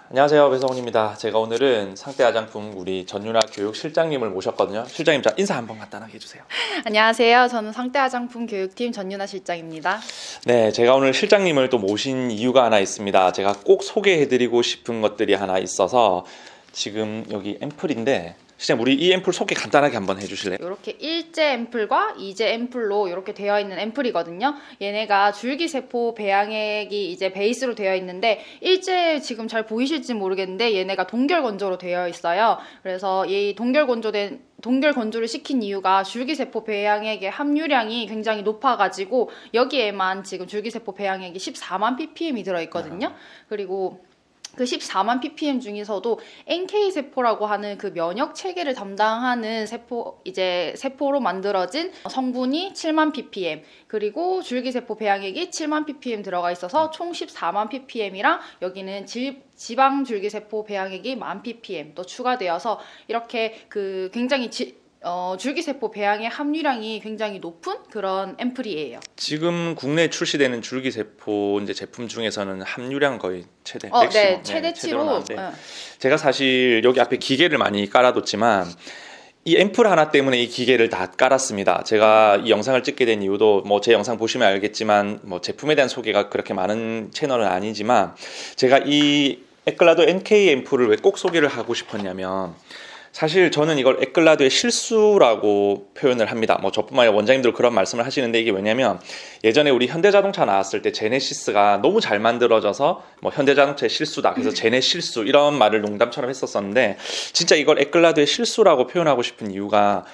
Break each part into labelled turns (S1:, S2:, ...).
S1: 안녕하세요, 배성훈입니다. 제가 오늘은 상태 화장품 우리 전윤아 교육실장님을 모셨거든요. 실장님, 자 인사 한번 간단하게 해주세요.
S2: 안녕하세요. 저는 상태 화장품 교육팀 전윤아 실장입니다.
S1: 네, 제가 오늘 실장님을 또 모신 이유가 하나 있습니다. 제가 꼭 소개해드리고 싶은 것들이 하나 있어서 지금 여기 앰플인데 실장님, 우리 이 앰플 소개 간단하게 한번 해주실래요?
S2: 이렇게 일제 앰플과 이제 앰플로 이렇게 되어 있는 앰플이거든요. 얘네가 줄기세포 배양액이 이제 베이스로 되어 있는데 일제 지금 잘 보이실지 모르겠는데 얘네가 동결건조로 되어 있어요. 그래서 이 동결건조를 시킨 이유가 줄기세포 배양액의 함유량이 굉장히 높아가지고 여기에만 지금 줄기세포 배양액이 14만 ppm이 들어있거든요. 그리고 그 14만 ppm 중에서도 NK 세포라고 하는 그 면역 체계를 담당하는 세포로 만들어진 성분이 7만 ppm, 그리고 줄기세포 배양액이 7만 ppm 들어가 있어서 총 14만 ppm이랑 여기는 지방 줄기세포 배양액이 1만 ppm 또 추가되어서 이렇게 그 굉장히 줄기세포 배양의 함유량이 굉장히 높은 그런 앰플이에요.
S1: 지금 국내에 출시되는 줄기세포 이제 제품 중에서는 함유량 거의 최대,
S2: 네, 최대치로.
S1: 제가 사실 여기 앞에 기계를 많이 깔아뒀지만 이 앰플 하나 때문에 이 기계를 다 깔았습니다. 제가 이 영상을 찍게 된 이유도 뭐 제 영상 보시면 알겠지만 뭐 제품에 대한 소개가 그렇게 많은 채널은 아니지만 제가 이 에클라도 NK 앰플을 왜 꼭 소개를 하고 싶었냐면 사실 저는 이걸 에클라도의 실수라고 표현을 합니다. 뭐 저뿐만 아니라 원장님들 그런 말씀을 하시는데 이게 왜냐면 예전에 우리 현대자동차 나왔을 때 제네시스가 너무 잘 만들어져서 뭐 현대자동차의 실수다, 그래서 제네 실수 이런 말을 농담처럼 했었었는데 진짜 이걸 에클라도의 실수라고 표현하고 싶은 이유가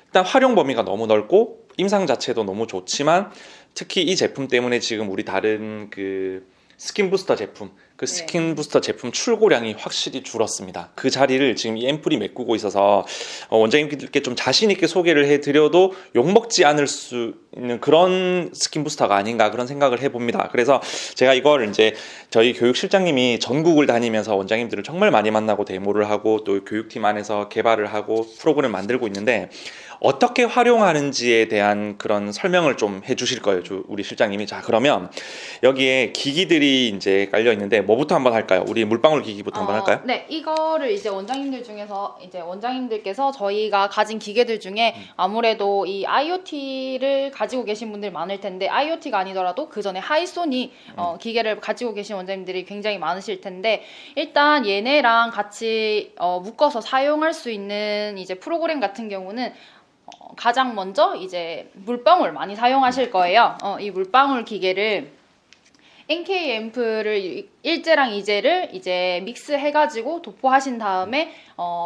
S1: 일단 활용 범위가 너무 넓고 임상 자체도 너무 좋지만 특히 이 제품 때문에 지금 우리 다른 그 스킨 부스터 제품, 그 스킨 부스터 제품 출고량이 확실히 줄었습니다. 그 자리를 지금 이 앰플이 메꾸고 있어서 원장님께 좀 자신 있게 소개를 해드려도 욕먹지 않을 수 있는 그런 스킨 부스터가 아닌가 그런 생각을 해봅니다. 그래서 제가 이걸 이제 저희 교육실장님이 전국을 다니면서 원장님들을 정말 많이 만나고 데모를 하고 또 교육팀 안에서 개발을 하고 프로그램을 만들고 있는데 어떻게 활용하는지에 대한 그런 설명을 좀 해주실 거예요, 우리 실장님이. 자, 그러면 여기에 기기들이 이제 깔려 있는데 뭐부터 한번 할까요? 우리 물방울 기기부터 한번 할까요?
S2: 네, 이거를 이제 원장님들께서 저희가 가진 기계들 중에 아무래도 이 IoT를 가지고 계신 분들 많을 텐데 IoT가 아니더라도 그 전에 하이소니 기계를 가지고 계신 원장님들이 굉장히 많으실 텐데 일단 얘네랑 같이 묶어서 사용할 수 있는 이제 프로그램 같은 경우는 가장 먼저 이제 물방울 많이 사용하실 거예요. 이 물방울 기계를 NK 앰플을 일제랑 이제를 이제 믹스해가지고 도포하신 다음에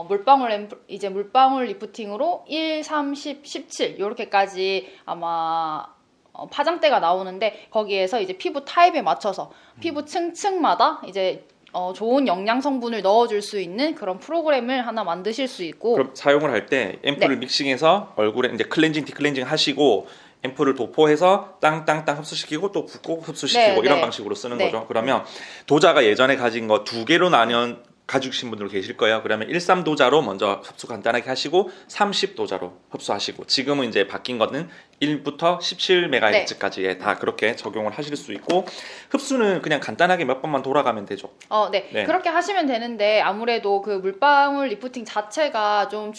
S2: 물방울 리프팅으로 1, 3, 10, 17 이렇게까지 아마 파장대가 나오는데 거기에서 이제 피부 타입에 맞춰서 피부 층층마다 이제 좋은 영양 성분을 넣어줄 수 있는 그런 프로그램을 하나 만드실 수 있고.
S1: 그럼 사용을 할 때 앰플을 믹싱해서 얼굴에 이제 클렌징, 디클렌징 하시고 앰플을 도포해서 땅땅땅 흡수시키고 또 붓고 흡수시키고 이런 방식으로 쓰는 거죠. 그러면 도자가 예전에 가진 거 두 개로 나뉘어 가지신 분들 계실 거예요. 그러면 13도자로 먼저 흡수 간단하게 하시고 30도자로 흡수하시고 지금은 이제 바뀐 거는 1부터 17MHz까지 다 그렇게 적용을 하실 수 있고 혹수는 그냥 간단하게 몇 번만 돌아가면 되죠.
S2: 네. 그렇게 하시면 되는데 아무래도 그 물방울 리프팅 자체가 좀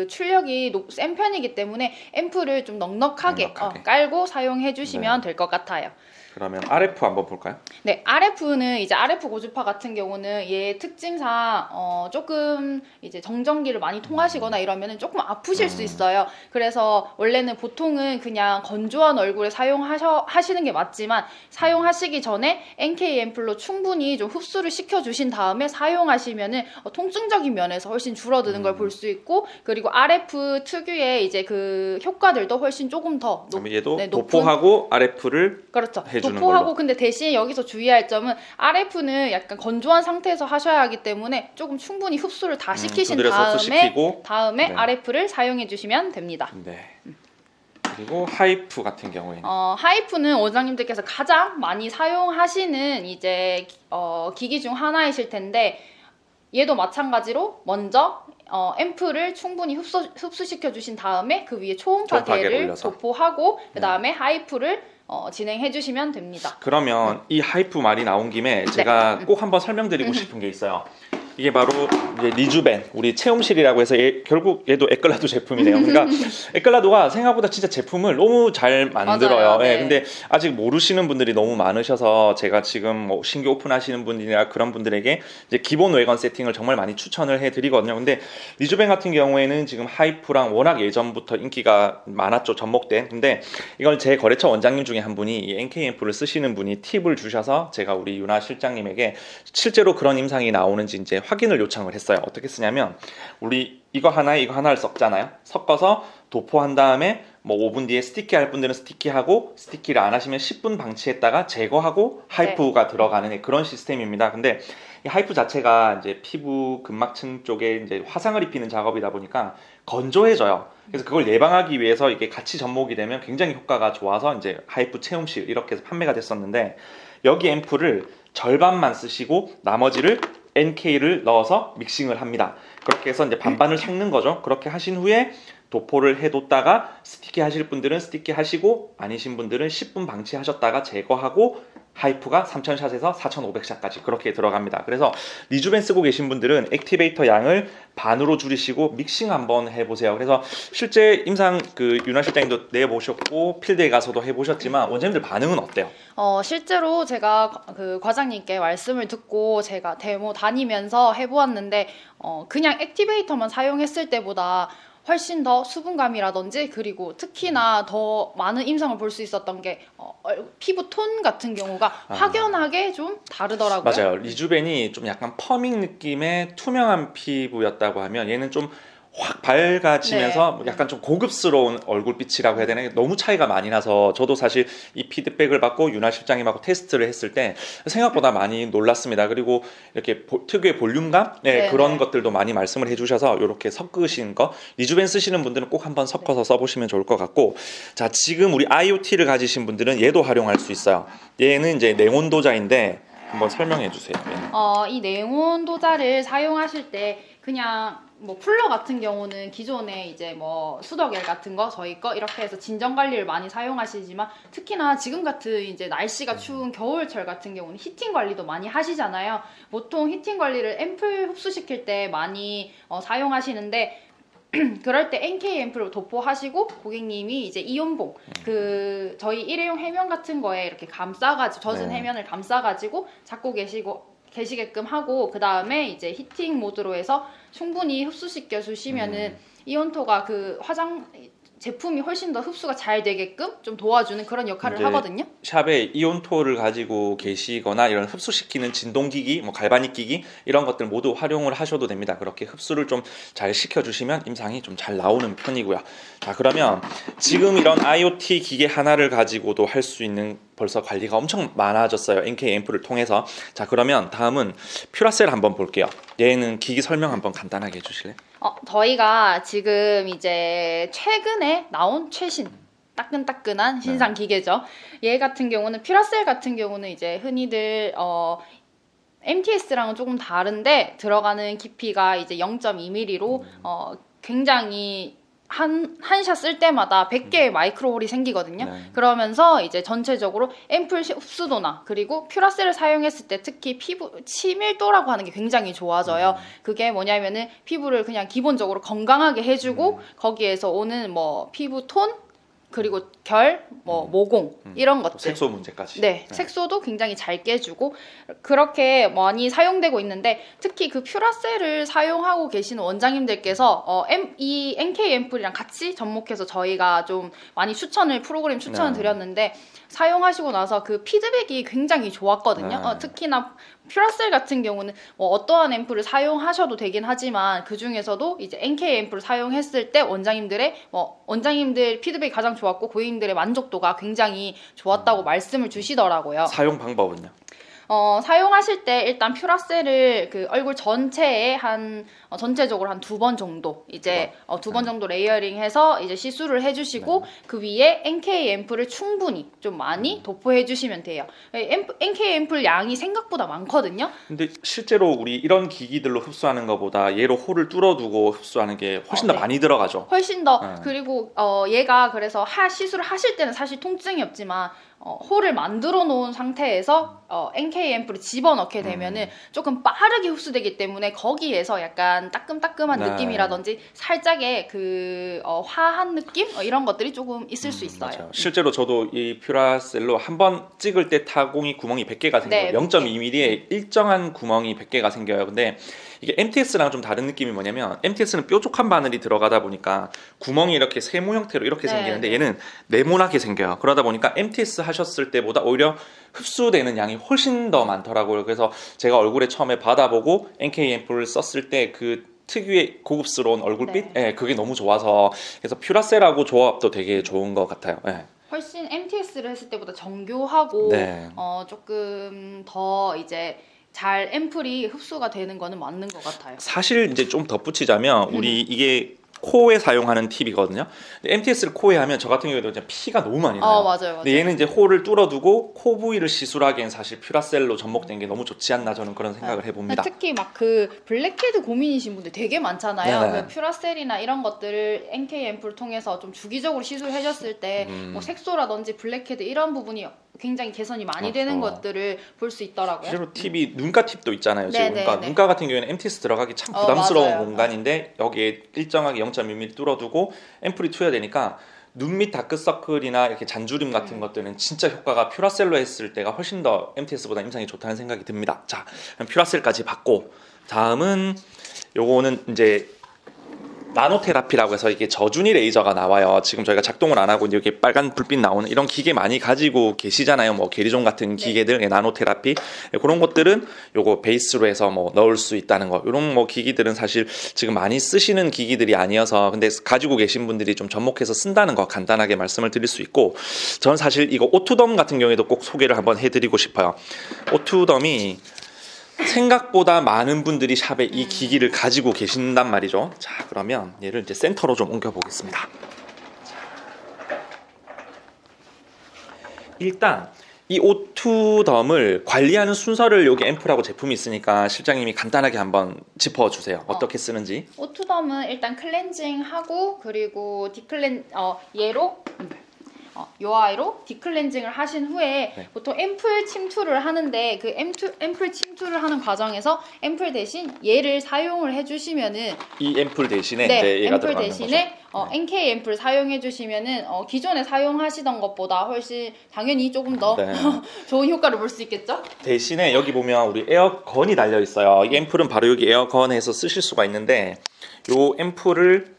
S2: 출력이 센 편이기 때문에 앰플을 좀 넉넉하게. 깔고 사용해 주시면 될 것 같아요.
S1: 그러면 RF 한번 볼까요?
S2: 네, RF는 이제 RF 고주파 같은 경우는 얘 특징상 조금 이제 정전기를 많이 통하시거나 이러면은 조금 아프실 수 있어요. 그래서 원래는 보통은 그냥 건조한 얼굴에 사용하시는 게 맞지만 사용하시기 전에 NK 앰플로 충분히 좀 흡수를 시켜주신 다음에 사용하시면은 통증적인 면에서 훨씬 줄어드는 걸 볼 수 있고 그리고 RF 특유의 이제 그 효과들도 훨씬 조금 더
S1: 얘도 도포하고 RF를
S2: 그렇죠. 도포하고 걸로. 근데 대신 여기서 주의할 점은 RF는 약간 건조한 상태에서 하셔야 하기 때문에 조금 충분히 흡수를 다 시키신 다음에 RF를 사용해 주시면 됩니다.
S1: 네. 그리고 하이프 같은 경우에는
S2: 하이프는 원장님들께서 가장 많이 사용하시는 이제 기기 중 하나이실 텐데 얘도 마찬가지로 먼저 앰플을 충분히 흡수시켜 주신 다음에 그 위에 초음파 계를 도포하고 그 다음에 하이프를 진행해 주시면 됩니다.
S1: 그러면 이 하이프 말이 나온 김에 제가 꼭 한번 설명드리고 싶은 게 있어요. 이게 바로 이제 리주벤, 우리 체험실이라고 해서 결국 얘도 에클라도 제품이네요. 그러니까 에클라도가 생각보다 진짜 제품을 너무 잘 만들어요.
S2: 맞아요. 네.
S1: 근데 아직 모르시는 분들이 너무 많으셔서 제가 지금 뭐 신규 오픈하시는 분들이나 그런 분들에게 이제 기본 외관 세팅을 정말 많이 추천을 해드리거든요. 근데 리주벤 같은 경우에는 지금 하이프랑 워낙 예전부터 인기가 많았죠, 접목된. 근데 이걸 제 거래처 원장님 중에 한 분이 이 NK 앰플을 쓰시는 분이 팁을 주셔서 제가 우리 윤아 실장님에게 실제로 그런 임상이 나오는지 이제 확인을 요청을 했어요. 어떻게 쓰냐면 우리 이거 하나를 섞잖아요. 섞어서 도포한 다음에 뭐 5분 뒤에 스티키 할 분들은 스티키하고, 스티키를 안 하시면 10분 방치했다가 제거하고 하이프가 들어가는 그런 시스템입니다. 근데 이 하이프 자체가 이제 피부 근막층 쪽에 이제 화상을 입히는 작업이다 보니까 건조해져요. 그래서 그걸 예방하기 위해서 이게 같이 접목이 되면 굉장히 효과가 좋아서 이제 하이프 체험실 이렇게 해서 판매가 됐었는데, 여기 앰플을 절반만 쓰시고 나머지를 NK를 넣어서 믹싱을 합니다. 그렇게 해서 이제 반반을 섞는 거죠. 그렇게 하신 후에 도포를 해뒀다가 스티키 하실 분들은 스티키 하시고, 아니신 분들은 10분 방치하셨다가 제거하고 하이프가 3000샷에서 4500샷까지 그렇게 들어갑니다. 그래서 리주벤 쓰고 계신 분들은 액티베이터 양을 반으로 줄이시고 믹싱 한번 해보세요. 그래서 실제 임상 그 윤아 실장님도 내보셨고 필드에 가서도 해보셨지만 원장님들 반응은 어때요?
S2: 실제로 제가 그 과장님께 말씀을 듣고 제가 데모 다니면서 해보았는데 그냥 액티베이터만 사용했을 때보다 훨씬 더 수분감이라든지, 그리고 특히나 더 많은 임상을 볼 수 있었던 게 피부 톤 같은 경우가 확연하게 좀 다르더라고요.
S1: 맞아요. 리주벤이 좀 약간 퍼밍 느낌의 투명한 피부였다고 하면 얘는 좀 확 밝아지면서 약간 좀 고급스러운 얼굴빛이라고 해야 되나, 너무 차이가 많이 나서 저도 사실 이 피드백을 받고 윤아 실장님하고 테스트를 했을 때 생각보다 많이 놀랐습니다. 그리고 이렇게 특유의 볼륨감 그런 것들도 많이 말씀을 해주셔서 이렇게 섞으신 거, 리주벤 쓰시는 분들은 꼭 한번 섞어서 써보시면 좋을 것 같고, 자 지금 우리 IoT를 가지신 분들은 얘도 활용할 수 있어요. 얘는 이제 냉온도자인데 한번 설명해 주세요.
S2: 이 냉온도자를 사용하실 때 그냥 뭐 쿨러 같은 경우는 기존에 이제 뭐 수더겔 같은 거, 저희 거 이렇게 해서 진정 관리를 많이 사용하시지만, 특히나 지금 같은 이제 날씨가 추운 겨울철 같은 경우는 히팅 관리도 많이 하시잖아요. 보통 히팅 관리를 앰플 흡수시킬 때 많이 사용하시는데, 그럴 때 NK 앰플을 도포하시고 고객님이 이제 이온봉, 그 저희 일회용 해면 같은 거에 이렇게 감싸가지고 젖은 해면을 감싸가지고 잡고 계시게끔 하고, 그 다음에 이제 히팅 모드로 해서 충분히 흡수시켜 주시면은 이온토가 그 제품이 훨씬 더 흡수가 잘 되게끔 좀 도와주는 그런 역할을 하거든요.
S1: 샵에 이온토를 가지고 계시거나 이런 흡수시키는 진동기기, 뭐 갈바닉기기 이런 것들 모두 활용을 하셔도 됩니다. 그렇게 흡수를 좀 잘 시켜주시면 임상이 좀 잘 나오는 편이고요. 자 그러면 지금 이런 IoT 기계 하나를 가지고도 할 수 있는 벌써 관리가 엄청 많아졌어요. NK 앰플을 통해서. 자 그러면 다음은 퓨라셀 한번 볼게요. 얘는 기기 설명 한번 간단하게 해주실래요?
S2: 저희가 지금 이제 최근에 나온 최신 따끈따끈한 신상 기계죠. 얘 같은 경우는 퓨라셀 같은 경우는 이제 흔히들 MTS랑은 조금 다른데 들어가는 깊이가 이제 0.2mm로 굉장히 한 샷 쓸 때마다 100개의 마이크로홀이 생기거든요. 그러면서 이제 전체적으로 앰플 흡수도나, 그리고 퓨라셀을 사용했을 때 특히 피부 치밀도라고 하는 게 굉장히 좋아져요. 그게 뭐냐면은 피부를 그냥 기본적으로 건강하게 해주고 거기에서 오는 뭐 피부 톤, 그리고 결, 뭐 모공 이런 것들,
S1: 색소 문제까지.
S2: 색소도 굉장히 잘 깨주고 그렇게 많이 사용되고 있는데, 특히 그 퓨라셀을 사용하고 계시는 원장님들께서 이 NK 앰플이랑 같이 접목해서 저희가 좀 많이 프로그램 추천을 드렸는데, 사용하시고 나서 그 피드백이 굉장히 좋았거든요. 특히나 퓨라셀 같은 경우는 뭐 어떠한 앰플을 사용하셔도 되긴 하지만 그 중에서도 이제 NK 앰플을 사용했을 때 원장님들 피드백이 가장 좋았고 고객님들의 만족도가 굉장히 좋았다고 말씀을 주시더라고요.
S1: 사용 방법은요?
S2: 사용하실 때 일단 퓨라셀을 그 얼굴 전체에 전체적으로 한 2번 정도 이제 2번 정도 레이어링해서 이제 시술을 해주시고 그 위에 NK 앰플을 충분히 좀 많이 도포해 주시면 돼요. NK 앰플 양이 생각보다 많거든요.
S1: 근데 실제로 우리 이런 기기들로 흡수하는 것보다 얘로 홀을 뚫어두고 흡수하는 게 훨씬 더 많이 들어가죠.
S2: 훨씬 더 그리고 얘가 그래서 시술을 하실 때는 사실 통증이 없지만 홀을 만들어 놓은 상태에서 NK 앰프를 집어넣게 되면은 조금 빠르게 흡수되기 때문에 거기에서 약간 따끔따끔한
S1: 네.
S2: 느낌이라든지 살짝의 그 화한 느낌 이런 것들이 조금 있을 수 있어요.
S1: 맞아요. 실제로 저도 이 퓨라셀로 한번 찍을 때 타공이 구멍이 100개가 생겨요.
S2: 네,
S1: 0.2mm에 일정한 구멍이 100개가 생겨요. 근데 이게 MTS랑 좀 다른 느낌이 뭐냐면 MTS는 뾰족한 바늘이 들어가다 보니까 구멍이 이렇게 세모 형태로 이렇게
S2: 네,
S1: 생기는데
S2: 네.
S1: 얘는 네모나게 생겨요. 그러다 보니까 MTS 하셨을 때보다 오히려 흡수되는 양이 훨씬 더 많더라고요. 그래서 제가 얼굴에 처음에 받아보고 NK 앰플을 썼을 때 그 특유의 고급스러운 얼굴빛?
S2: 네.
S1: 예, 그게 너무 좋아서 그래서 퓨라셀하고 조합도 되게 좋은 것 같아요. 예.
S2: 훨씬 MTS를 했을 때보다 정교하고
S1: 네.
S2: 조금 더 이제 잘 앰플이 흡수가 되는 거는 맞는 것 같아요.
S1: 사실 이제 좀 덧붙이자면 우리 이게 코에 사용하는 팁이거든요. MTS를 코에 하면 저 같은 경우에도 그냥 피가 너무 많이 나요.
S2: 맞아요.
S1: 근데 얘는 이제 홀을 뚫어두고 코 부위를 시술하기엔 사실 퓨라셀로 접목된 게 너무 좋지 않나 저는 그런 생각을 해봅니다.
S2: 특히 막 그 블랙헤드 고민이신 분들 되게 많잖아요.
S1: 네네.
S2: 그 퓨라셀이나 이런 것들을 NK 앰플 통해서 좀 주기적으로 시술해줬을 때 뭐 색소라든지 블랙헤드 이런 부분이 굉장히 개선이 많이 되는
S1: 맞아.
S2: 것들을 볼 수 있더라고요.
S1: 실제로 팁이 눈가 팁도 있잖아요. 지금
S2: 네네네.
S1: 그러니까 눈가 같은 경우에는 MTS 들어가기 참 부담스러운
S2: 맞아요.
S1: 공간인데 여기에 일정하게 0.2mm 뚫어두고 앰플이 투여되니까 눈 밑 다크서클이나 이렇게 잔주림 같은 것들은 진짜 효과가 퓨라셀로 했을 때가 훨씬 더 MTS보다 임상이 좋다는 생각이 듭니다. 자, 그럼 퓨라셀까지 받고 다음은 요거는 이제 나노테라피라고 해서 이게 저준위 레이저가 나와요. 지금 저희가 작동을 안 하고 이렇게 빨간 불빛 나오는 이런 기계 많이 가지고 계시잖아요. 뭐 게리존 같은 기계들, 나노테라피 그런 것들은 요거 베이스로 해서 뭐 넣을 수 있다는 거. 이런 뭐 기기들은 사실 지금 많이 쓰시는 기기들이 아니어서 근데 가지고 계신 분들이 좀 접목해서 쓴다는 거 간단하게 말씀을 드릴 수 있고 저는 사실 이거 오투덤 같은 경우에도 꼭 소개를 한번 해드리고 싶어요. 오투덤이 생각보다 많은 분들이 샵에 이 기기를 가지고 계신단 말이죠. 자, 그러면 얘를 이제 센터로 좀 옮겨 보겠습니다. 일단 이 오투덤을 관리하는 순서를 여기 앰플하고 제품이 있으니까 실장님이 간단하게 한번 짚어주세요. 어떻게 쓰는지.
S2: 오투덤은 일단 클렌징하고 그리고 얘로 요 아이로 디클렌징을 하신 후에
S1: 네.
S2: 보통 앰플 침투를 하는데 그 앰플 침투를 하는 과정에서 앰플 대신 얘를 사용을 해주시면은
S1: 이 앰플 대신에
S2: 네,
S1: 이제 얘가
S2: 앰플
S1: 들어가는
S2: 대신에
S1: 거죠.
S2: NK 앰플 사용해 주시면은 기존에 사용하시던 것보다 훨씬 당연히 조금 더
S1: 네.
S2: 좋은 효과를 볼 수 있겠죠?
S1: 대신에 여기 보면 우리 에어건이 달려 있어요. 이 앰플은 바로 여기 에어건에서 쓰실 수가 있는데 요 앰플을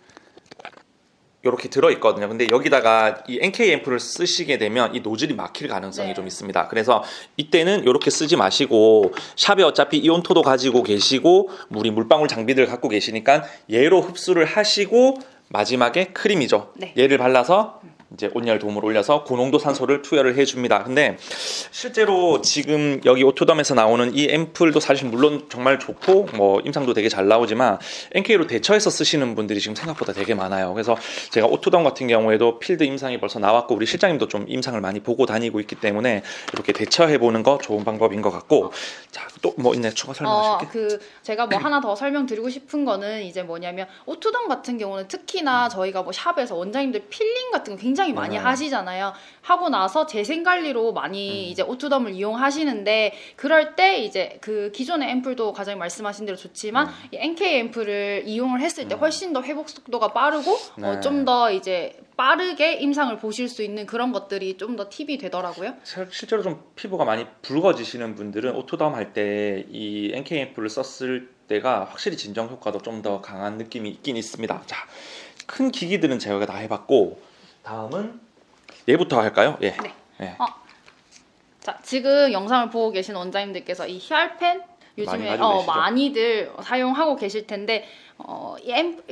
S1: 이렇게 들어있거든요. 근데 여기다가 이 NK 앰플을 쓰시게 되면 이 노즐이 막힐 가능성이
S2: 네.
S1: 좀 있습니다. 그래서 이때는 이렇게 쓰지 마시고 샵에 어차피 이온토도 가지고 계시고 우리 물방울 장비들 갖고 계시니까 얘로 흡수를 하시고 마지막에 크림이죠.
S2: 네.
S1: 얘를 발라서 이제 온열 도움을 올려서 고농도 산소를 투여를 해줍니다. 근데 실제로 지금 여기 오토덤에서 나오는 이 앰플도 사실 물론 정말 좋고 뭐 임상도 되게 잘 나오지만 NK로 대처해서 쓰시는 분들이 지금 생각보다 되게 많아요. 그래서 제가 오토덤 같은 경우에도 필드 임상이 벌써 나왔고 우리 실장님도 좀 임상을 많이 보고 다니고 있기 때문에 이렇게 대처해보는 거 좋은 방법인 것 같고 자, 또 뭐 있네 추가 설명하실게.
S2: 제가 뭐 하나 더 설명드리고 싶은 거는 이제 뭐냐면 오투덤 같은 경우는 특히나 저희가 뭐 샵에서 원장님들 필링 같은 거 굉장히 많이 하시잖아요. 하고 나서 재생관리로 많이 이제 오투덤을 이용하시는데 그럴 때 이제 그 기존의 앰플도 가장 말씀하신 대로 좋지만 이 NK 앰플을 이용을 했을 때 훨씬 더 회복 속도가 빠르고
S1: 네.
S2: 좀 더 이제 빠르게 임상을 보실 수 있는 그런 것들이 좀 더 팁이 되더라고요.
S1: 실제로 좀 피부가 많이 붉어지시는 분들은 오토덤 할 때 이 NK 앰플을 썼을 때가 확실히 진정 효과도 좀 더 강한 느낌이 있긴 있습니다. 자, 큰 기기들은 제가 다 해봤고 다음은 얘부터 할까요? 예.
S2: 네.
S1: 예.
S2: 자, 지금 영상을 보고 계신 원장님들께서 이 히알펜 요즘에
S1: 많이 가지고 계시죠?
S2: 많이들 사용하고 계실 텐데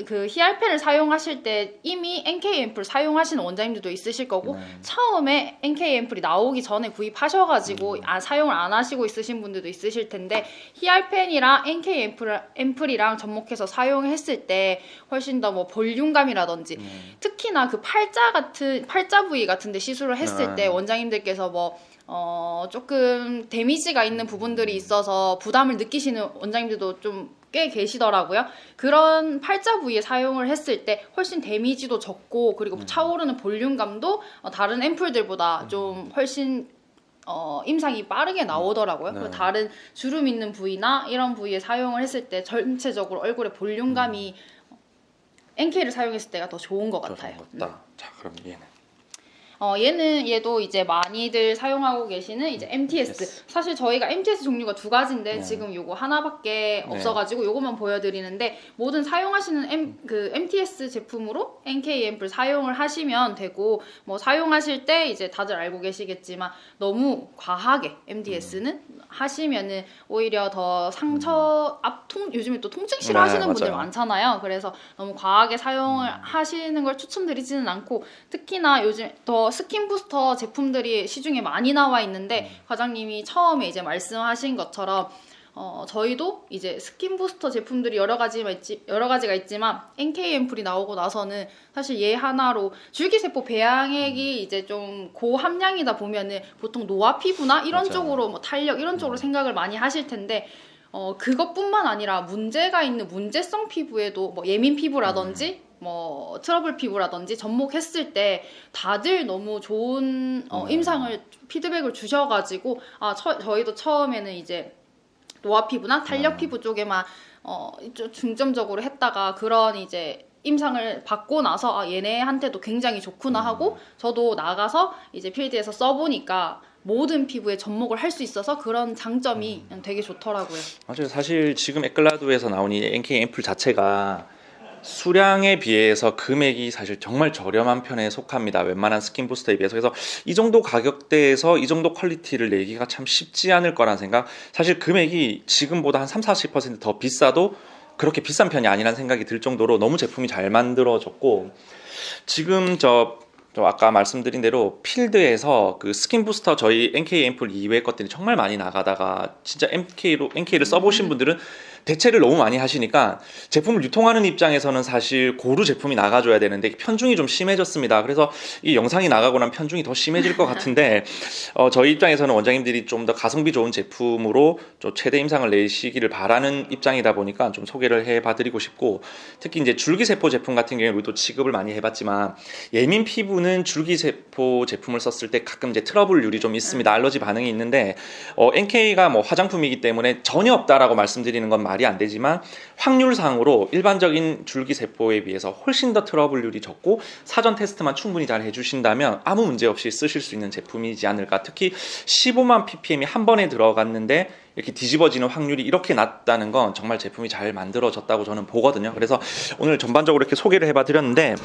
S2: 그 히알펜을 사용하실 때 이미 NK 앰플 사용하시는 원장님들도 있으실 거고 처음에 NK 앰플이 나오기 전에 구입하셔가지고 사용을 안 하시고 있으신 분들도 있으실 텐데 히알펜이랑 NK 앰플이랑 접목해서 사용했을 때 훨씬 더 뭐 볼륨감이라든지 특히나 그 팔자 부위 같은데 시술을 했을 때 원장님들께서 뭐 조금 데미지가 있는 부분들이 있어서 부담을 느끼시는 원장님들도 좀 꽤 계시더라고요. 그런 팔자 부위에 사용을 했을 때 훨씬 데미지도 적고 그리고 차오르는 볼륨감도 다른 앰플들보다 좀 훨씬 임상이 빠르게 나오더라고요. 그리고 다른 주름 있는 부위나 이런 부위에 사용을 했을 때 전체적으로 얼굴의 볼륨감이 NK를 사용했을 때가 더 좋은 것 같아요.
S1: 자, 그럼 얘는
S2: 얘도 이제 많이들 사용하고 계시는 이제 MTS. 사실 저희가 MTS 종류가 두 가지인데 지금 요거 하나밖에 없어가지고 요거만 보여드리는데 모든 사용하시는 MTS 제품으로 NK 앰플 사용을 하시면 되고 뭐 사용하실 때 이제 다들 알고 계시겠지만 너무 과하게 MTS는 하시면은 오히려 더 상처 요즘에 또 통증 싫어하시는 분들 많잖아요. 그래서 너무 과하게 사용을 하시는 걸 추천드리지는 않고 특히나 요즘 더 스킨 부스터 제품들이 시중에 많이 나와 있는데 과장님이 처음에 이제 말씀하신 것처럼 저희도 이제 스킨 부스터 제품들이 여러 가지가 있지만 NK 앰플이 나오고 나서는 사실 얘 하나로 줄기세포 배양액이 이제 좀 고함량이다 보면은 보통 노화 피부나 이런 쪽으로 뭐 탄력 이런 쪽으로 생각을 많이 하실 텐데 그것뿐만 아니라 문제가 있는 문제성 피부에도 뭐 예민 피부라든지 뭐 트러블 피부라든지 접목했을 때 다들 너무 좋은 임상을 피드백을 주셔가지고 저희도 처음에는 이제 노화 피부나 탄력 피부 쪽에만 중점적으로 했다가 그런 이제 임상을 받고 나서 얘네한테도 굉장히 좋구나 하고 저도 나가서 이제 필드에서 써보니까 모든 피부에 접목을 할 수 있어서 그런 장점이 되게 좋더라고요.
S1: 맞아요. 사실 지금 에클라도에서 나온 이 NK 앰플 자체가 수량에 비해서 금액이 사실 정말 저렴한 편에 속합니다. 웬만한 스킨 부스터에 비해서. 그래서 이 정도 가격대에서 이 정도 퀄리티를 내기가 참 쉽지 않을 거란 생각. 사실 금액이 지금보다 한 30-40% 더 비싸도 그렇게 비싼 편이 아니라는 생각이 들 정도로 너무 제품이 잘 만들어졌고 지금 저 아까 말씀드린 대로 필드에서 그 스킨 부스터 저희 NK 앰플 이외의 것들이 정말 많이 나가다가 진짜 NK를 써보신 분들은 대체를 너무 많이 하시니까 제품을 유통하는 입장에서는 사실 고루 제품이 나가줘야 되는데 편중이 좀 심해졌습니다. 그래서 이 영상이 나가고 나면 편중이 더 심해질 것 같은데 저희 입장에서는 원장님들이 좀 더 가성비 좋은 제품으로 좀 최대 임상을 내시기를 바라는 입장이다 보니까 좀 소개를 해봐드리고 싶고 특히 이제 줄기세포 제품 같은 경우에 우리도 취급을 많이 해봤지만 예민 피부는 줄기세포 제품을 썼을 때 가끔 이제 트러블률이 좀 있습니다. 알러지 반응이 있는데 NK가 뭐 화장품이기 때문에 전혀 없다라고 말씀드리는 건 말이 안 되지만 확률상으로 일반적인 줄기세포에 비해서 훨씬 더 트러블률이 적고 사전 테스트만 충분히 잘 해주신다면 아무 문제 없이 쓰실 수 있는 제품이지 않을까. 특히 15만 ppm이 한 번에 들어갔는데 이렇게 뒤집어지는 확률이 이렇게 낮다는 건 정말 제품이 잘 만들어졌다고 저는 보거든요. 그래서 오늘 전반적으로 이렇게 소개를 해봐 드렸는데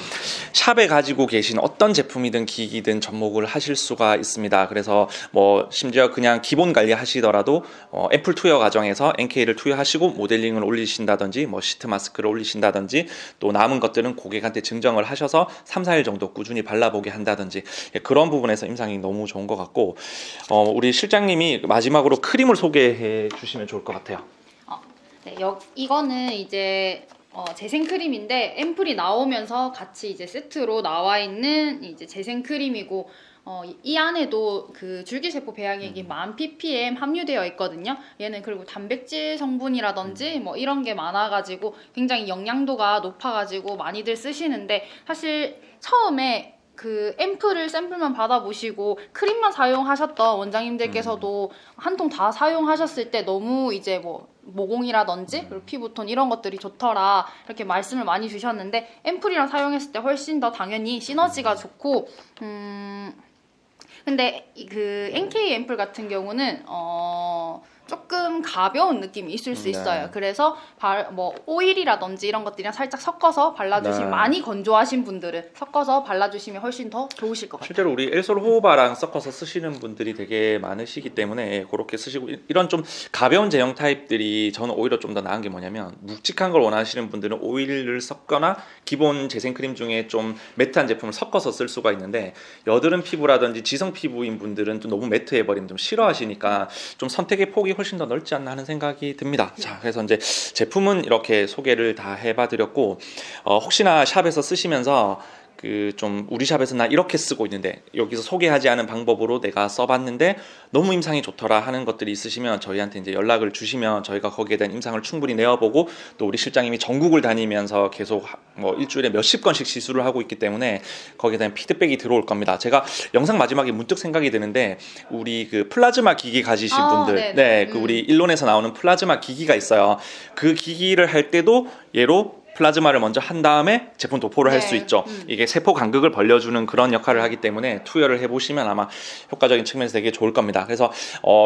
S1: 샵에 가지고 계신 어떤 제품이든 기기든 접목을 하실 수가 있습니다. 그래서 뭐 심지어 그냥 기본 관리 하시더라도 애플 투여 과정에서 NK를 투여하시고 모델링을 올리신다든지 뭐 시트 마스크를 올리신다든지 또 남은 것들은 고객한테 증정을 하셔서 3-4일 정도 꾸준히 발라보게 한다든지 그런 부분에서 임상이 너무 좋은 것 같고 우리 실장님이 마지막으로 크림을 소개해 주시면 좋을 것 같아요.
S2: 네, 이거는 이제 재생크림인데 앰플이 나오면서 같이 이제 세트로 나와 있는 이제 재생크림이고 이 안에도 그 줄기세포 배양액이 1000ppm 함유되어 있거든요. 얘는 그리고 단백질 성분이라든지 뭐 이런 게 많아가지고 굉장히 영양도가 높아가지고 많이들 쓰시는데 사실 처음에 그 앰플을 샘플만 받아보시고 크림만 사용하셨던 원장님들께서도 한 통 다 사용하셨을 때 너무 이제 뭐 모공이라든지 그리고 피부톤 이런 것들이 좋더라 이렇게 말씀을 많이 주셨는데 앰플이랑 사용했을 때 훨씬 더 당연히 시너지가 좋고 근데 그 NK 앰플 같은 경우는 조금 가벼운 느낌이 있을 수 있어요. 그래서 뭐 오일이라든지 이런 것들이랑 살짝 섞어서 발라주시면 많이 건조하신 분들은 섞어서 발라주시면 훨씬 더 좋으실 것 같아요.
S1: 실제로 우리 엘솔 호호바랑 섞어서 쓰시는 분들이 되게 많으시기 때문에 그렇게 쓰시고 이런 좀 가벼운 제형 타입들이 저는 오히려 좀 더 나은 게 뭐냐면 묵직한 걸 원하시는 분들은 오일을 섞거나 기본 재생크림 중에 좀 매트한 제품을 섞어서 쓸 수가 있는데 여드름 피부라든지 지성 피부인 분들은 또 너무 매트해버리면 좀 싫어하시니까 좀 선택의 폭이 훨씬 더 넓지 않나 하는 생각이 듭니다. 자, 그래서 이제 제품은 이렇게 소개를 다 해봐드렸고 혹시나 샵에서 쓰시면서 그 좀 우리 샵에서 나 이렇게 쓰고 있는데 여기서 소개하지 않은 방법으로 내가 써봤는데 너무 임상이 좋더라 하는 것들이 있으시면 저희한테 이제 연락을 주시면 저희가 거기에 대한 임상을 충분히 내어보고 또 우리 실장님이 전국을 다니면서 계속 뭐 일주일에 몇십 건씩 시술을 하고 있기 때문에 거기에 대한 피드백이 들어올 겁니다. 제가 영상 마지막에 문득 생각이 드는데 우리 그 플라즈마 기기 가지신 분들,
S2: 네네.
S1: 네, 그 우리 일론에서 나오는 플라즈마 기기가 있어요. 그 기기를 할 때도 얘로 플라즈마를 먼저 한 다음에 제품 도포를 할 수
S2: 네.
S1: 있죠. 이게 세포 간극을 벌려주는 그런 역할을 하기 때문에 투여를 해보시면 아마 효과적인 측면에서 되게 좋을 겁니다. 그래서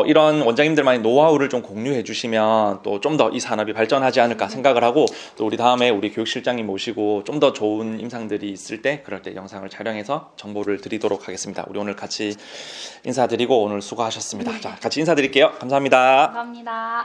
S1: 이런 원장님들만의 노하우를 좀 공유해 주시면 또 좀 더 이 산업이 발전하지 않을까 생각을 하고 또 우리 다음에 우리 교육실장님 모시고 좀 더 좋은 임상들이 있을 때 그럴 때 영상을 촬영해서 정보를 드리도록 하겠습니다. 우리 오늘 같이 인사드리고 오늘 수고하셨습니다. 자, 같이 인사드릴게요. 감사합니다.
S2: 감사합니다.